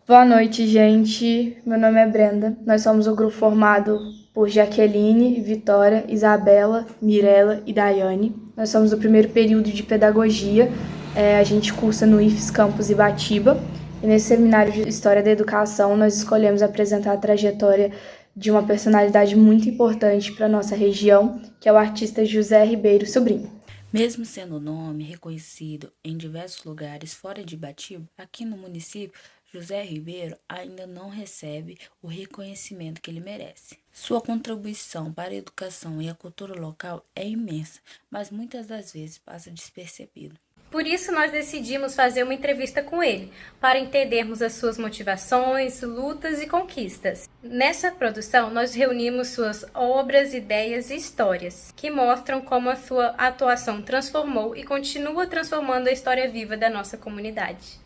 Boa noite, gente. Meu nome é Brenda. Nós somos o grupo formado por Jaqueline, Vitória, Isabela, Mirella e Daiane. Nós somos do primeiro período de pedagogia. A gente cursa no IFES Campus Ibatiba. E nesse seminário de História da Educação, nós escolhemos apresentar a trajetória de uma personalidade muito importante para a nossa região, que é o artista José Ribeiro Sobrinho. Mesmo sendo o nome reconhecido em diversos lugares fora de Ibatiba, aqui no município, José Ribeiro ainda não recebe o reconhecimento que ele merece. Sua contribuição para a educação e a cultura local é imensa, mas muitas das vezes passa despercebido. Por isso, nós decidimos fazer uma entrevista com ele, para entendermos as suas motivações, lutas e conquistas. Nessa produção, nós reunimos suas obras, ideias e histórias, que mostram como a sua atuação transformou e continua transformando a história viva da nossa comunidade.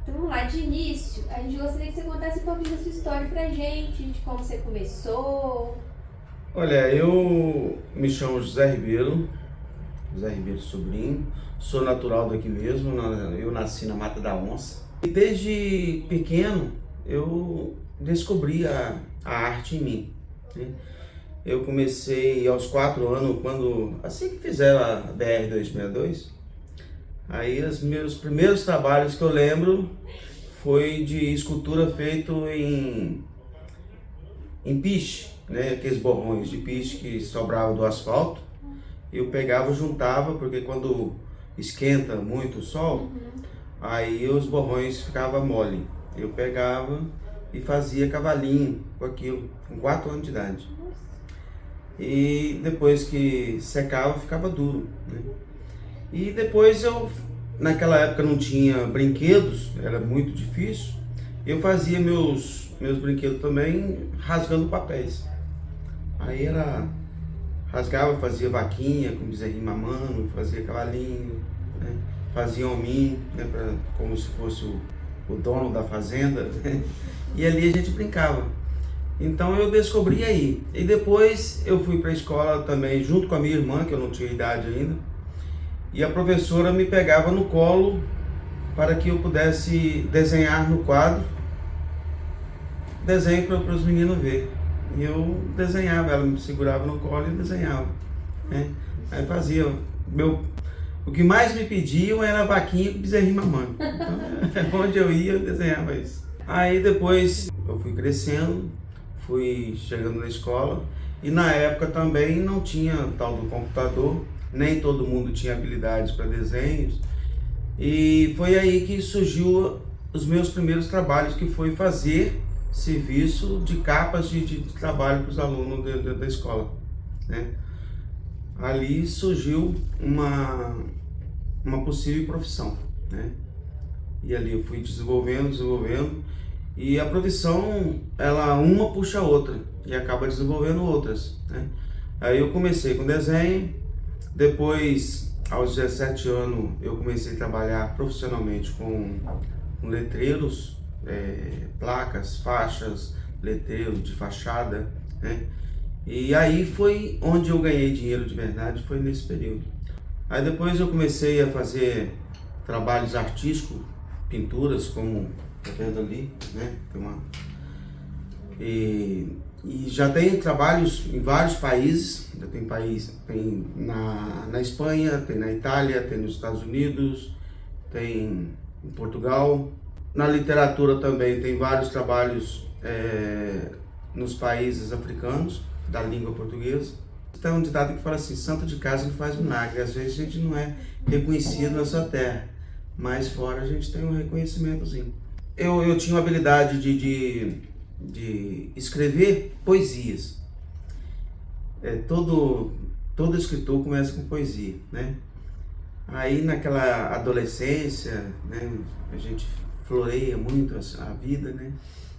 Então vamos lá, de início, a gente gostaria que você contasse um pouquinho da sua história pra gente, de como você começou. Olha, eu me chamo José Ribeiro Sobrinho, sou natural daqui mesmo, eu nasci na Mata da Onça. E desde pequeno eu descobri a arte em mim, né? Eu comecei aos 4 anos, assim que fizeram a BR-262, aí os meus primeiros trabalhos que eu lembro foi de escultura feito em piche, né? Aqueles borrões de piche que sobravam do asfalto. Eu pegava, juntava, porque quando esquenta muito o sol, aí os borrões ficavam mole. Eu pegava e fazia cavalinho com aquilo, com 4 anos de idade. E depois que secava, ficava duro, né? E depois naquela época não tinha brinquedos, era muito difícil, eu fazia meus brinquedos também rasgando papéis. Aí rasgava, fazia vaquinha com bezerrinho mamando, fazia cavalinho, né? Fazia hominho, né? Como se fosse o dono da fazenda, né? E ali a gente brincava. Então eu descobri aí. E depois eu fui para a escola também, junto com a minha irmã, que eu não tinha idade ainda. E a professora me pegava no colo para que eu pudesse desenhar no quadro, desenho para os meninos verem. E eu desenhava, ela me segurava no colo e desenhava, né? Aí fazia. O que mais me pediam era a vaquinha com bezerrinho mamando. Então, onde eu ia, eu desenhava isso. Aí depois eu fui crescendo, fui chegando na escola, e na época também não tinha tal do computador, nem todo mundo tinha habilidades para desenhos, e foi aí que surgiu os meus primeiros trabalhos, que foi fazer serviço de capas de trabalho para os alunos da escola, né? Ali surgiu uma possível profissão, né? E ali eu fui desenvolvendo, e a profissão, uma puxa a outra, e acaba desenvolvendo outras, né? Aí eu comecei com desenho, depois, aos 17 anos, eu comecei a trabalhar profissionalmente com letreiros, placas, faixas, letreiros de fachada, né? E aí foi onde eu ganhei dinheiro de verdade, foi nesse período. Aí depois eu comecei a fazer trabalhos artísticos, pinturas, como tá vendo ali, né? E já tem trabalhos em vários países, tem na Espanha, tem na Itália, tem nos Estados Unidos, tem em Portugal. Na literatura também tem vários trabalhos nos países africanos, da língua portuguesa. Tem um ditado que fala assim: santo de casa não faz milagre. Às vezes a gente não é reconhecido na sua terra, mas fora a gente tem um reconhecimentozinho. Eu tinha uma habilidade de escrever poesias. Todo escritor começa com poesia, né? Aí naquela adolescência, né, a gente floreia muito a vida, né?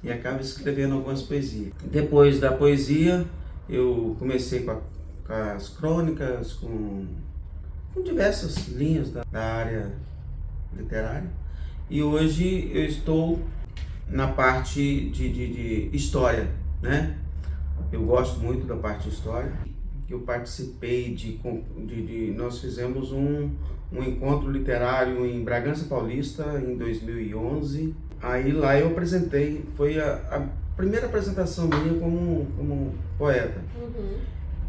E acaba escrevendo algumas poesias. Depois da poesia, Eu comecei com as crônicas, com diversas linhas da área literária, e hoje eu estou na parte de história, né? Eu gosto muito da parte de história. Eu participei nós fizemos um encontro literário em Bragança Paulista em 2011. Aí lá eu apresentei, foi a primeira apresentação minha como poeta.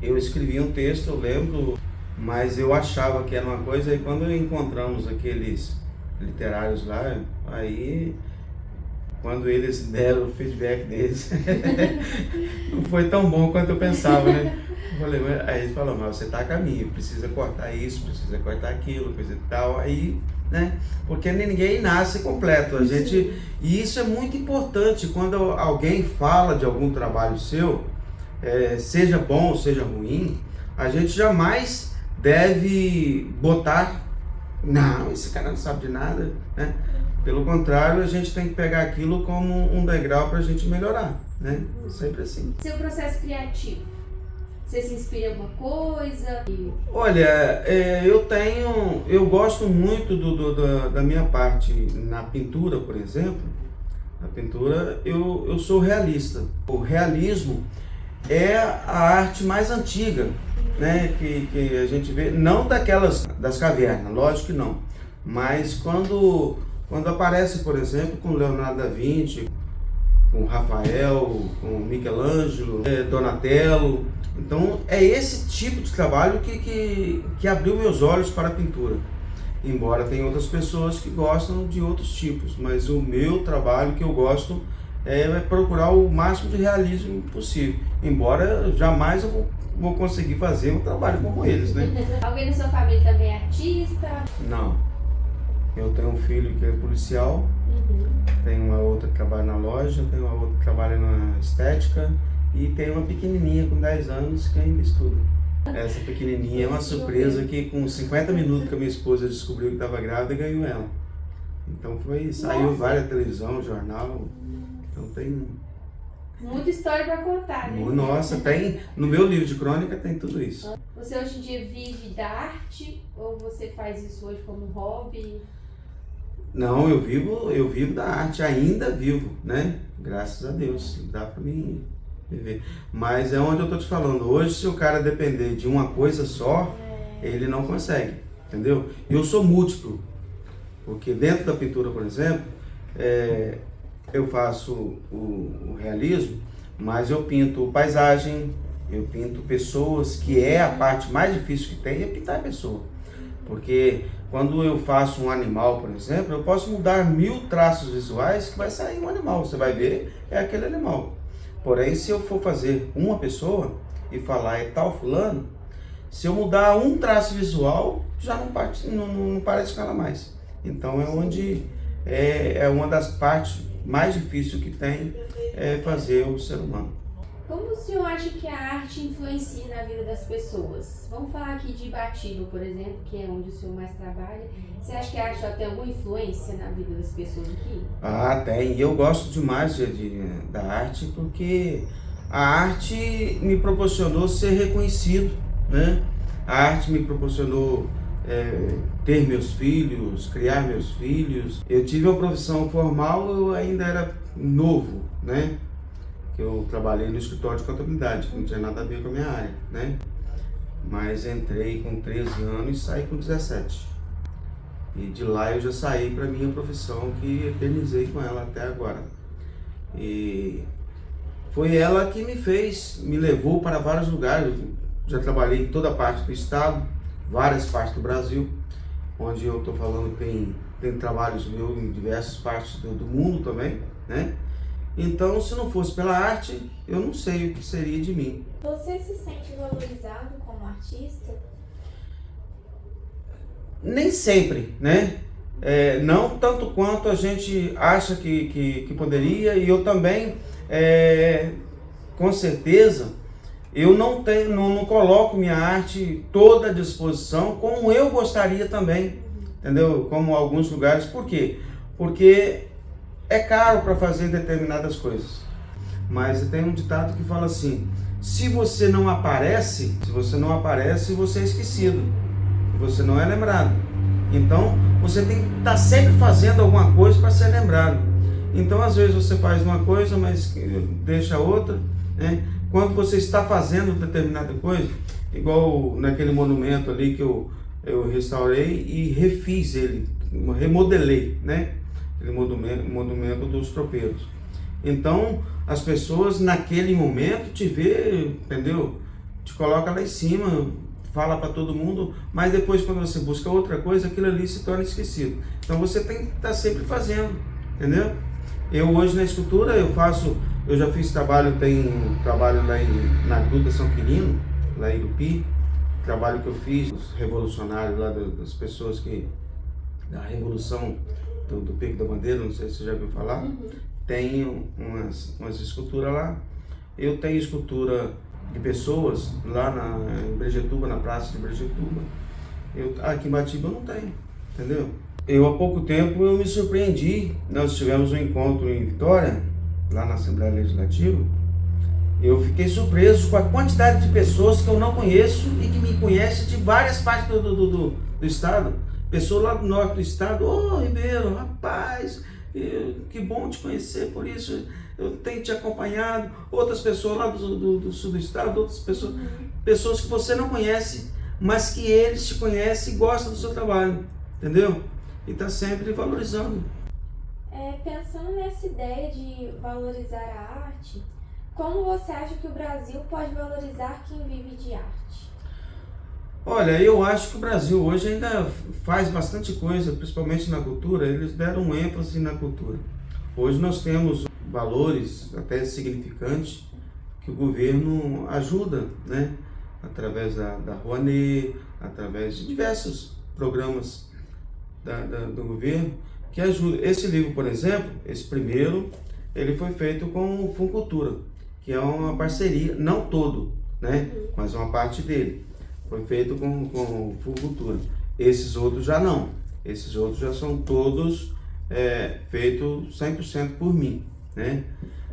Eu escrevi um texto, eu lembro, mas eu achava que era uma coisa, e quando encontramos aqueles literários lá, aí quando eles deram o feedback deles, não foi tão bom quanto eu pensava, né? Aí eles falaram, mas você tá a caminho, precisa cortar isso, precisa cortar aquilo, coisa e tal, aí, né? Porque ninguém nasce completo, e isso é muito importante, quando alguém fala de algum trabalho seu, seja bom ou seja ruim, a gente jamais deve botar, não, esse cara não sabe de nada, né? Pelo contrário, a gente tem que pegar aquilo como um degrau para a gente melhorar, né? Sempre assim. Seu processo criativo, você se inspira em alguma coisa? Olha, eu gosto muito da minha parte na pintura, por exemplo. Na pintura eu sou realista. O realismo é a arte mais antiga, né? Que a gente vê, não das cavernas, lógico que não, mas quando aparece, por exemplo, com Leonardo da Vinci, com Rafael, com Michelangelo, Donatello. Então é esse tipo de trabalho que abriu meus olhos para a pintura. Embora tenha outras pessoas que gostam de outros tipos, mas o meu trabalho que eu gosto é procurar o máximo de realismo possível. Embora jamais eu vou conseguir fazer um trabalho como eles, né? Alguém da sua família também é artista? Não. Eu tenho um filho que é policial, tenho uma outra que trabalha na loja, tenho uma outra que trabalha na estética e tenho uma pequenininha com 10 anos que ainda estuda. Essa pequenininha é uma surpresa que com 50 minutos que a minha esposa descobriu que estava grávida e ganhou ela. Então saiu várias televisão, jornal, então tem... Muita história para contar, né? Nossa, tem, no meu livro de crônica tem tudo isso. Você hoje em dia vive da arte ou você faz isso hoje como hobby? Não, eu vivo da arte, ainda vivo, né? Graças a Deus, dá para mim viver. Mas é onde eu tô te falando, hoje se o cara depender de uma coisa só, ele não consegue, entendeu? Eu sou múltiplo, porque dentro da pintura, por exemplo, eu faço o realismo, mas eu pinto paisagem, eu pinto pessoas, que é a parte mais difícil que tem, é pintar a pessoa. Porque quando eu faço um animal, por exemplo, eu posso mudar 1000 traços visuais que vai sair um animal. Você vai ver, é aquele animal. Porém, se eu for fazer uma pessoa e falar é tal fulano, se eu mudar um traço visual, já não parece com ela mais. Então é uma das partes mais difíceis que tem fazer o ser humano. Como o senhor acha que a arte influencia na vida das pessoas? Vamos falar aqui de Batiba, por exemplo, que é onde o senhor mais trabalha. Você acha que a arte tem alguma influência na vida das pessoas aqui? Ah, tem. E eu gosto demais da arte porque a arte me proporcionou ser reconhecido, né? A arte me proporcionou ter meus filhos, criar meus filhos. Eu tive uma profissão formal, eu ainda era novo, né? Eu trabalhei no escritório de contabilidade, que não tinha nada a ver com a minha área, né? Mas entrei com 13 anos e saí com 17. E de lá eu já saí para minha profissão, que eternizei com ela até agora. E foi ela que me levou para vários lugares. Eu já trabalhei em toda parte do estado, várias partes do Brasil, onde eu estou falando que tem trabalhos meus em diversas partes do mundo também, né? Então, se não fosse pela arte, eu não sei o que seria de mim. Você se sente valorizado como artista? Nem sempre, né? Não tanto quanto a gente acha que poderia, e eu também, com certeza, eu não coloco minha arte toda à disposição como eu gostaria também, entendeu? Como alguns lugares. Por quê? Porque é caro para fazer determinadas coisas. Mas tem um ditado que fala assim: se você não aparece, você é esquecido, você não é lembrado. Então, você tem que estar sempre fazendo alguma coisa para ser lembrado. Então, às vezes você faz uma coisa, mas deixa outra, né? Quando você está fazendo determinada coisa, igual naquele monumento ali que eu restaurei e refiz ele, remodelei, né? Aquele monumento dos tropeiros. Então, as pessoas naquele momento te vê, entendeu? Te coloca lá em cima, fala para todo mundo, mas depois quando você busca outra coisa, aquilo ali se torna esquecido. Então você tem que estar sempre fazendo, entendeu? Eu hoje na escultura, eu já fiz trabalho, tenho trabalho lá na Gruta São Quirino, lá em Irupi, trabalho que eu fiz, os revolucionários lá, das pessoas da Revolução do Pico da Bandeira, não sei se você já ouviu falar, tenho umas esculturas lá. Eu tenho escultura de pessoas lá em Brejetuba, na praça de Brejetuba. Aqui em Batiba eu não tenho, entendeu? Há pouco tempo eu me surpreendi, nós tivemos um encontro em Vitória, lá na Assembleia Legislativa. Eu fiquei surpreso com a quantidade de pessoas que eu não conheço e que me conhecem de várias partes do estado. Pessoas lá do norte do estado, Ribeiro, rapaz, que bom te conhecer, por isso eu tenho te acompanhado. Outras pessoas lá do sul do estado, outras pessoas que você não conhece, mas que eles te conhecem e gostam do seu trabalho, entendeu? E está sempre valorizando. Pensando nessa ideia de valorizar a arte, como você acha que o Brasil pode valorizar quem vive de arte? Olha, eu acho que o Brasil hoje ainda faz bastante coisa, principalmente na cultura. Eles deram um ênfase na cultura. Hoje nós temos valores até significantes que o governo ajuda, né? Através da Rouanet, através de diversos programas do governo que ajudam. Esse livro, por exemplo, esse primeiro, ele foi feito com o Funcultura, que é uma parceria, não todo, né? Mas uma parte dele. Foi feito com o Funcultura. Esses outros já não. Esses outros já são todos feitos 100% por mim, né?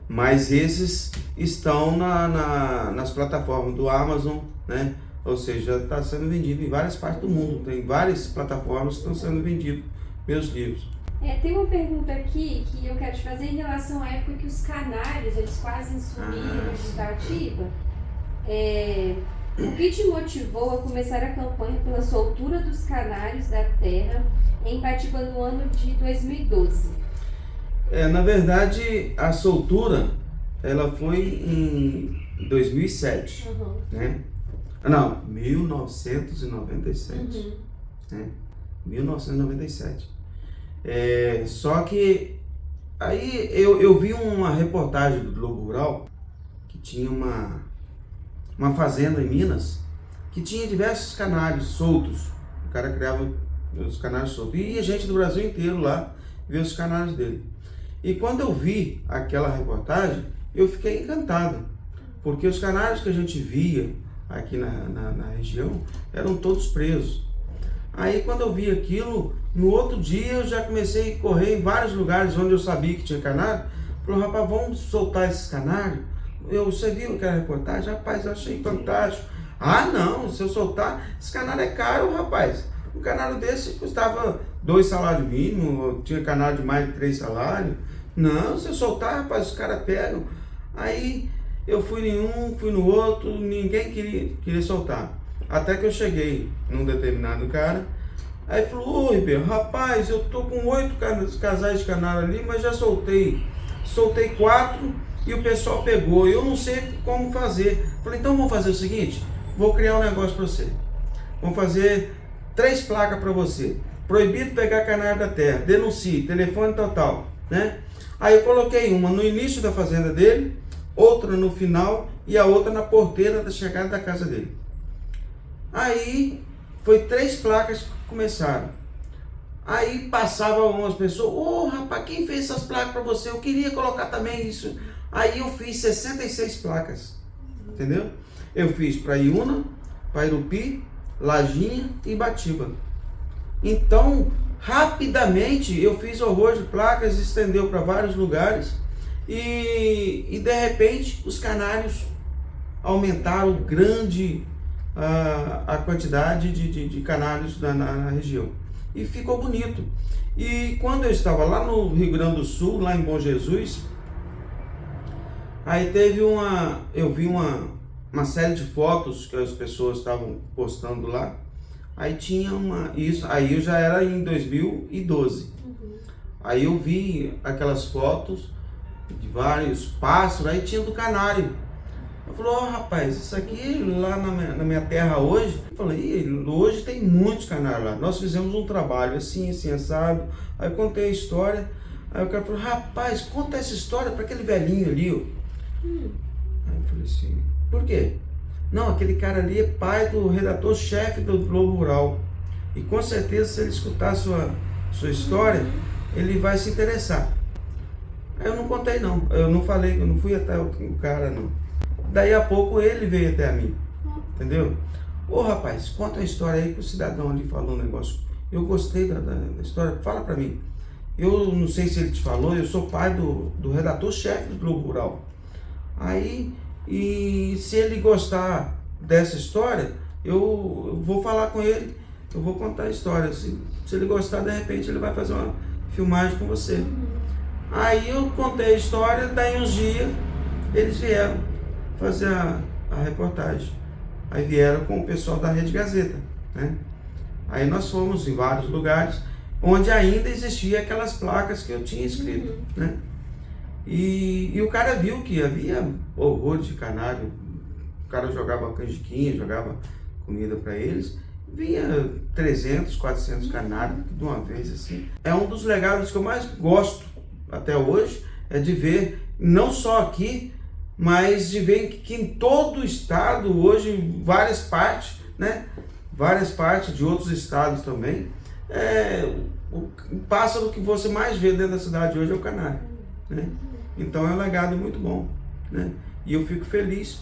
Mas esses estão nas plataformas do Amazon, né? Ou seja, está sendo vendido em várias partes do mundo. Tem várias plataformas que estão sendo vendidos meus livros. Tem uma pergunta aqui que eu quero te fazer em relação à época que os canários, eles quase sumiram de Itatiba. O que te motivou a começar a campanha pela soltura dos canários da terra em Itatiba no ano de 2012? Na verdade, a soltura, ela foi em 2007, né? Não, 1997, né? 1997. Só que aí eu vi uma reportagem do Globo Rural que tinha uma fazenda em Minas que tinha diversos canários soltos. O cara criava os canários soltos. E ia gente do Brasil inteiro lá ver os canários dele. E quando eu vi aquela reportagem, eu fiquei encantado. Porque os canários que a gente via aqui na região eram todos presos. Aí quando eu vi aquilo, no outro dia eu já comecei a correr em vários lugares onde eu sabia que tinha canário. Falei, rapaz, vamos soltar esses canários? Você viu aquela reportagem? Rapaz, eu achei fantástico. Ah, não, se eu soltar, esse canário é caro, rapaz. Um canário desse custava 2 salários mínimos, tinha canário de mais de 3 salários. Não, se eu soltar, rapaz, os caras pegam. Aí eu fui em um, fui no outro, ninguém queria soltar. Até que eu cheguei num determinado cara, aí falou, ô Ribeiro, rapaz, eu tô com 8 casais de canário ali, mas já soltei 4 e o pessoal pegou, eu não sei como fazer. Falei, então vamos fazer o seguinte, vou criar um negócio para você. Vamos fazer 3 placas para você. Proibido pegar canário da terra, denuncie, telefone total, né? Aí eu coloquei uma no início da fazenda dele, outra no final e a outra na porteira da chegada da casa dele. Aí foi 3 placas que começaram. Aí passavam algumas pessoas, rapaz, quem fez essas placas para você? Eu queria colocar também isso. Aí eu fiz 66 placas, entendeu? Eu fiz para Iuna, para Irupi, Lajinha e Batiba. Então, rapidamente eu fiz horror de placas, estendeu para vários lugares e de repente os canários aumentaram a quantidade de canários na região. E ficou bonito. E quando eu estava lá no Rio Grande do Sul, lá em Bom Jesus, aí eu vi uma série de fotos que as pessoas estavam postando lá. Aí tinha aí eu já era em 2012. Aí eu vi aquelas fotos de vários pássaros, aí tinha do canário. Eu falei, rapaz, isso aqui lá na minha terra hoje, eu falei, hoje tem muitos canários lá. Nós fizemos um trabalho assim, assado. Aí eu contei a história, aí o cara falou, rapaz, conta essa história para aquele velhinho ali, ó. Aí eu falei assim, por quê? Não, aquele cara ali é pai do redator-chefe do Globo Rural. E com certeza, se ele escutar a sua história, ele vai se interessar. Aí eu não contei não, eu não falei, eu não fui até o cara não. Daí a pouco ele veio até mim, entendeu? Ô rapaz, conta a história aí que o cidadão ali falou um negócio. Eu gostei da história, fala pra mim. Eu não sei se ele te falou, eu sou pai do redator-chefe do Globo Rural. Aí, e se ele gostar dessa história, eu vou falar com ele, eu vou contar a história. Se ele gostar, de repente ele vai fazer uma filmagem com você. Aí eu contei a história, daí uns dias eles vieram fazer a reportagem. Aí vieram com o pessoal da Rede Gazeta, né? Aí nós fomos em vários lugares onde ainda existia aquelas placas que eu tinha escrito, né? E o cara viu que havia horror de canário. O cara jogava canjiquinha, jogava comida para eles. Vinha 300, 400 canários de uma vez assim. É um dos legados que eu mais gosto até hoje, é de ver, não só aqui, mas de ver que em todo o estado, hoje, várias partes, né? Várias partes de outros estados também. O pássaro que você mais vê dentro da cidade hoje é o canário, né? Então é um legado muito bom, né? E eu fico feliz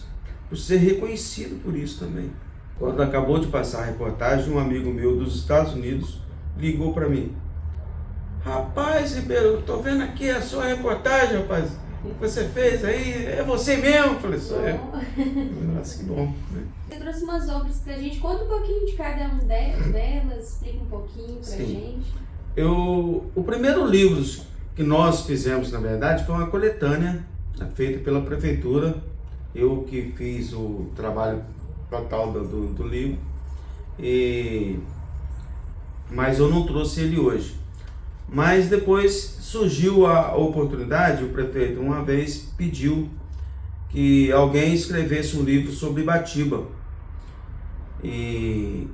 por ser reconhecido por isso também. Quando acabou de passar a reportagem, um amigo meu dos Estados Unidos ligou para mim. Rapaz, Ribeiro, eu tô vendo aqui a sua reportagem, rapaz. O que você fez aí? É você mesmo? Eu falei, sou eu. Nossa, que bom, né? Você trouxe umas obras pra gente. Conta um pouquinho de cada uma delas, explica um pouquinho pra gente. O primeiro livro que nós fizemos, na verdade, foi uma coletânea feita pela prefeitura. Eu que fiz o trabalho total do livro, mas eu não trouxe ele hoje. Mas depois surgiu a oportunidade, o prefeito uma vez pediu que alguém escrevesse um livro sobre Ibatiba e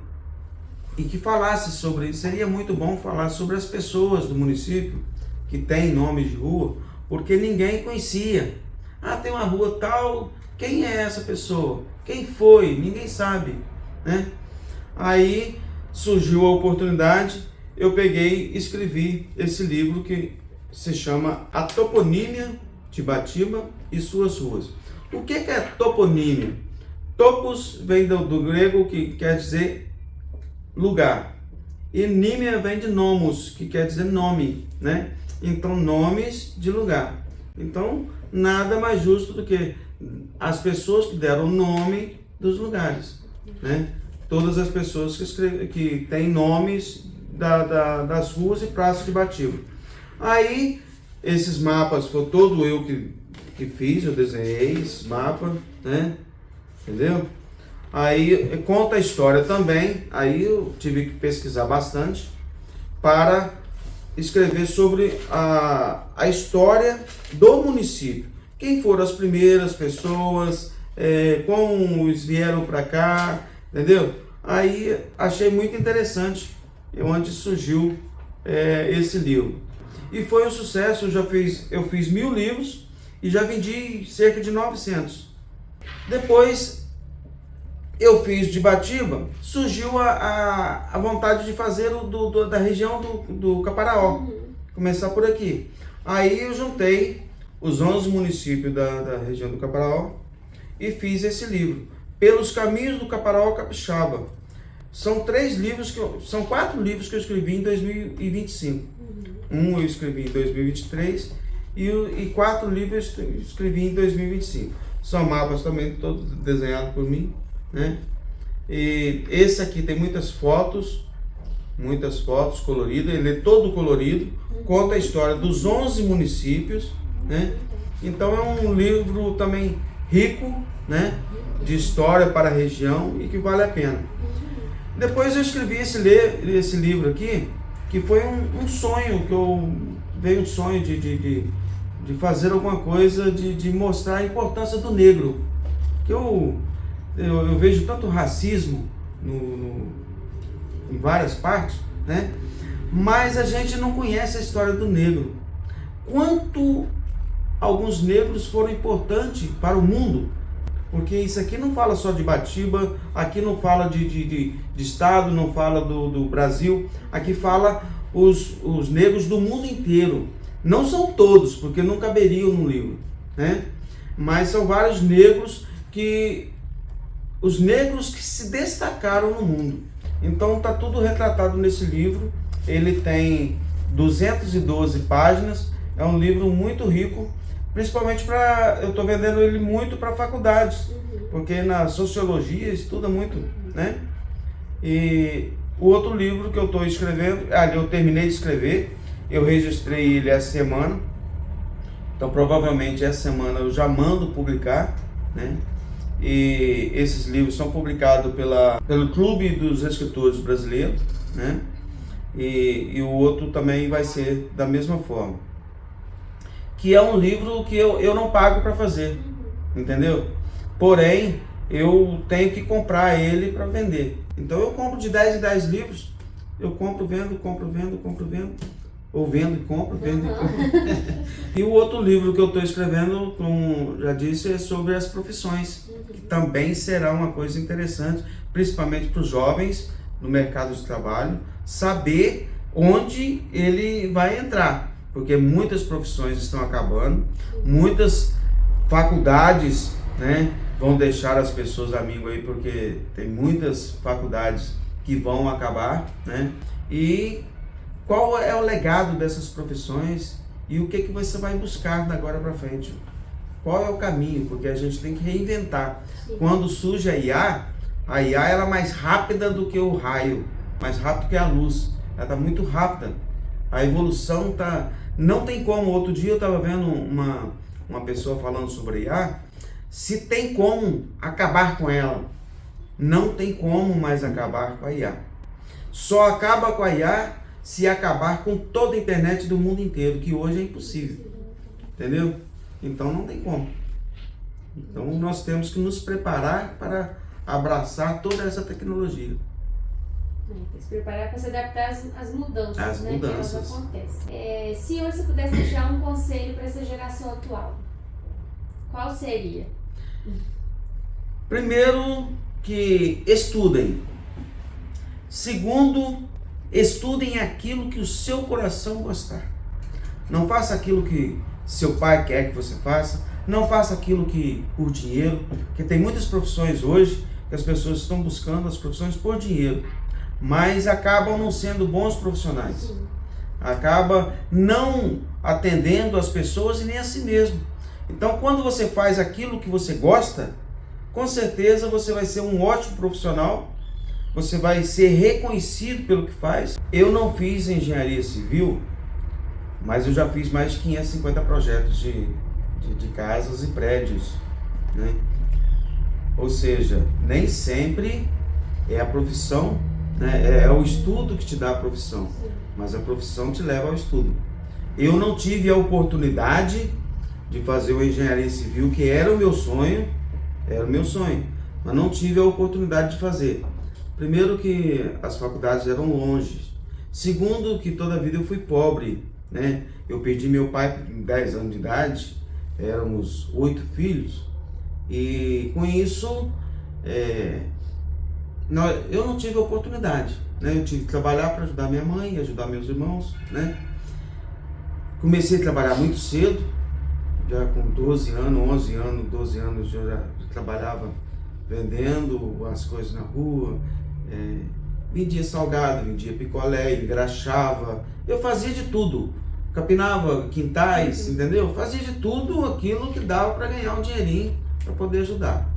que falasse sobre, seria muito bom falar sobre as pessoas do município que tem nomes de rua, porque ninguém conhecia. Ah, tem uma rua tal, quem é essa pessoa? Quem foi? Ninguém sabe, né? Aí surgiu a oportunidade, eu peguei e escrevi esse livro que se chama A Toponímia de Ibatiba e Suas Ruas. O que é toponímia? Topos vem do grego, que quer dizer lugar. E nímia vem de nomos, que quer dizer nome, né? Então, nomes de lugar. Então, nada mais justo do que as pessoas que deram o nome dos lugares, né? Todas as pessoas que têm nomes das ruas e praças de Ibatiba. Aí, esses mapas, foi todo eu que fiz, eu desenhei esses mapas, né? Entendeu? Aí, conta a história também, aí eu tive que pesquisar bastante para escrever sobre a história do município. Quem foram as primeiras pessoas, como eles vieram para cá, entendeu? Aí, achei muito interessante onde surgiu esse livro. E foi um sucesso, eu fiz 1000 livros e já vendi cerca de 900. Depois eu fiz de Ibatiba, surgiu a vontade de fazer da região do Caparaó, começar por aqui. Aí eu juntei os 11 municípios da região do Caparaó e fiz esse livro, Pelos Caminhos do Caparaó Capixaba. São 4 livros que eu escrevi em 2025. Um eu escrevi em 2023 e 4 livros eu escrevi em 2025. São mapas também todos desenhados por mim, né? E esse aqui tem muitas fotos coloridas, ele é todo colorido, conta a história dos 11 municípios, né? Então é um livro também rico, né, de história para a região e que vale a pena. Depois eu escrevi esse livro aqui, que foi um sonho, veio um sonho de fazer alguma coisa, de mostrar a importância do negro. Que eu vejo tanto racismo em várias partes, né? Mas a gente não conhece a história do negro. Quanto alguns negros foram importantes para o mundo, porque isso aqui não fala só de Batiba, aqui não fala de estado, não fala do Brasil, aqui fala os negros do mundo inteiro. Não são todos, porque não caberiam no livro, né? Mas são vários negros os negros que se destacaram no mundo. Então está tudo retratado nesse livro. Ele tem 212 páginas, é um livro muito rico, principalmente eu estou vendendo ele muito para faculdades, porque na sociologia estuda muito, né? E o outro livro que eu estou escrevendo, eu terminei de escrever, eu registrei ele essa semana, então provavelmente essa semana eu já mando publicar, né? E esses livros são publicados pelo Clube dos Escritores Brasileiros, né? E o outro também vai ser da mesma forma. Que é um livro que eu não pago para fazer, entendeu? Porém, eu tenho que comprar ele para vender. Então eu compro de 10 em 10 livros, eu compro, vendo, ou vendo e compro, vendo e compro. E o outro livro que eu estou escrevendo, como já disse, é sobre as profissões, que também será uma coisa interessante, principalmente para os jovens no mercado de trabalho, saber onde ele vai entrar. Porque muitas profissões estão acabando, muitas faculdades, né, vão deixar as pessoas amigos aí, porque tem muitas faculdades que vão acabar, né? E qual é o legado dessas profissões e o que você vai buscar da agora para frente? Qual é o caminho? Porque a gente tem que reinventar. Sim. Quando surge a IA ela é mais rápida do que o raio, mais rápido que a luz. Ela está muito rápida. A evolução está... Não tem como. Outro dia eu estava vendo uma pessoa falando sobre a IA, se tem como acabar com ela. Não tem como mais acabar com a IA. Só acaba com a IA se acabar com toda a internet do mundo inteiro, que hoje é impossível. Entendeu? Então não tem como. Então nós temos que nos preparar para abraçar toda essa tecnologia. Tem que se preparar para se adaptar às mudanças, as né, mudanças. Que elas acontecem. Se hoje você pudesse deixar um conselho para essa geração atual, qual seria? Primeiro, que estudem. Segundo, estudem aquilo que o seu coração gostar. Não faça aquilo que seu pai quer que você faça. Não faça aquilo que por dinheiro. Porque tem muitas profissões hoje que as pessoas estão buscando as profissões por dinheiro, mas acabam não sendo bons profissionais. Sim. Acaba não atendendo as pessoas e nem a si mesmo. Então, quando você faz aquilo que você gosta, com certeza você vai ser um ótimo profissional, você vai ser reconhecido pelo que faz. Eu não fiz engenharia civil, mas eu já fiz mais de 550 projetos de casas e prédios, né? Ou seja, nem sempre é a profissão, né? É o estudo que te dá a profissão, mas a profissão te leva ao estudo. Eu não tive a oportunidade de fazer uma engenharia civil, que era o meu sonho, mas não tive a oportunidade de fazer. Primeiro, que as faculdades eram longe. Segundo, que toda a vida eu fui pobre, né? Eu perdi meu pai com 10 anos de idade, éramos 8 filhos, e com isso eu não tive a oportunidade, né? Eu tive que trabalhar para ajudar minha mãe, ajudar meus irmãos, né? Comecei a trabalhar muito cedo, já com 12 anos, 11 anos, 12 anos eu já trabalhava vendendo as coisas na rua, vendia salgado, vendia picolé, engraxava, eu fazia de tudo, capinava quintais, entendeu? Fazia de tudo aquilo que dava para ganhar um dinheirinho, para poder ajudar.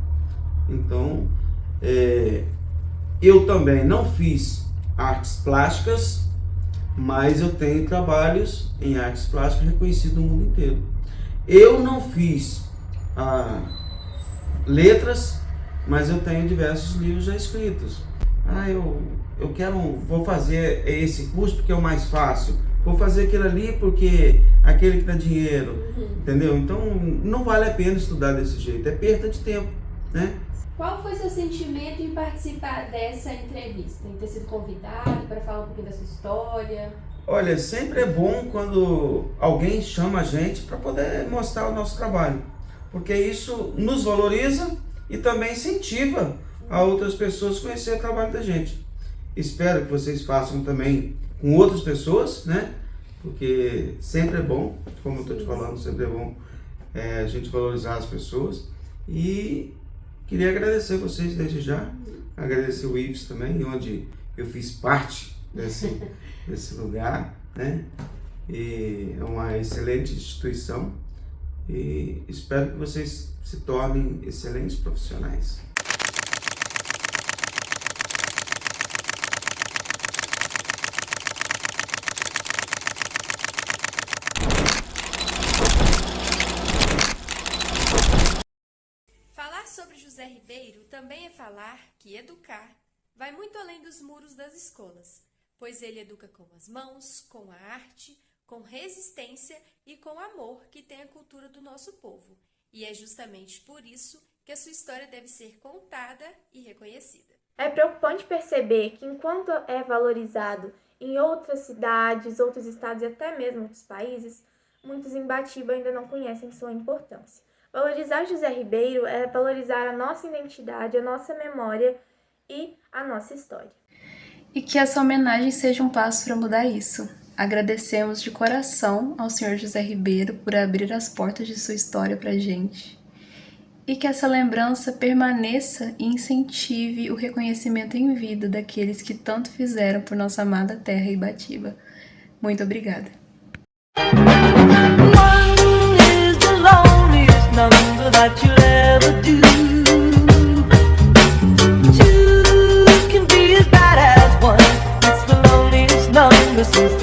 Então, eu também não fiz artes plásticas, mas eu tenho trabalhos em artes plásticas reconhecidos no mundo inteiro. Eu não fiz letras, mas eu tenho diversos livros já escritos. Vou fazer esse curso porque é o mais fácil. Vou fazer aquilo ali porque aquele que dá dinheiro, entendeu? Então não vale a pena estudar desse jeito, é perda de tempo, né? Qual foi seu sentimento em participar dessa entrevista? Em ter sido convidado para falar um pouquinho da sua história? Olha, sempre é bom quando alguém chama a gente para poder mostrar o nosso trabalho, porque isso nos valoriza e também incentiva a outras pessoas a conhecer o trabalho da gente. Espero que vocês façam também com outras pessoas, né? Porque sempre é bom, como eu estou te falando, sempre é bom a gente valorizar as pessoas. E queria agradecer vocês desde já, agradecer o IFES também, onde eu fiz parte desse lugar, né? E é uma excelente instituição e espero que vocês se tornem excelentes profissionais. Falar sobre José Ribeiro também é falar que educar vai muito além dos muros das escolas, pois ele educa com as mãos, com a arte, com resistência e com amor que tem a cultura do nosso povo. E é justamente por isso que a sua história deve ser contada e reconhecida. É preocupante perceber que enquanto é valorizado em outras cidades, outros estados e até mesmo outros países, muitos em Batiba ainda não conhecem sua importância. Valorizar José Ribeiro é valorizar a nossa identidade, a nossa memória e a nossa história. E que essa homenagem seja um passo para mudar isso. Agradecemos de coração ao Sr. José Ribeiro por abrir as portas de sua história para a gente. E que essa lembrança permaneça e incentive o reconhecimento em vida daqueles que tanto fizeram por nossa amada terra Ibatiba. Muito obrigada. That you'll ever do. Two can be as bad as one. It's the loneliest number since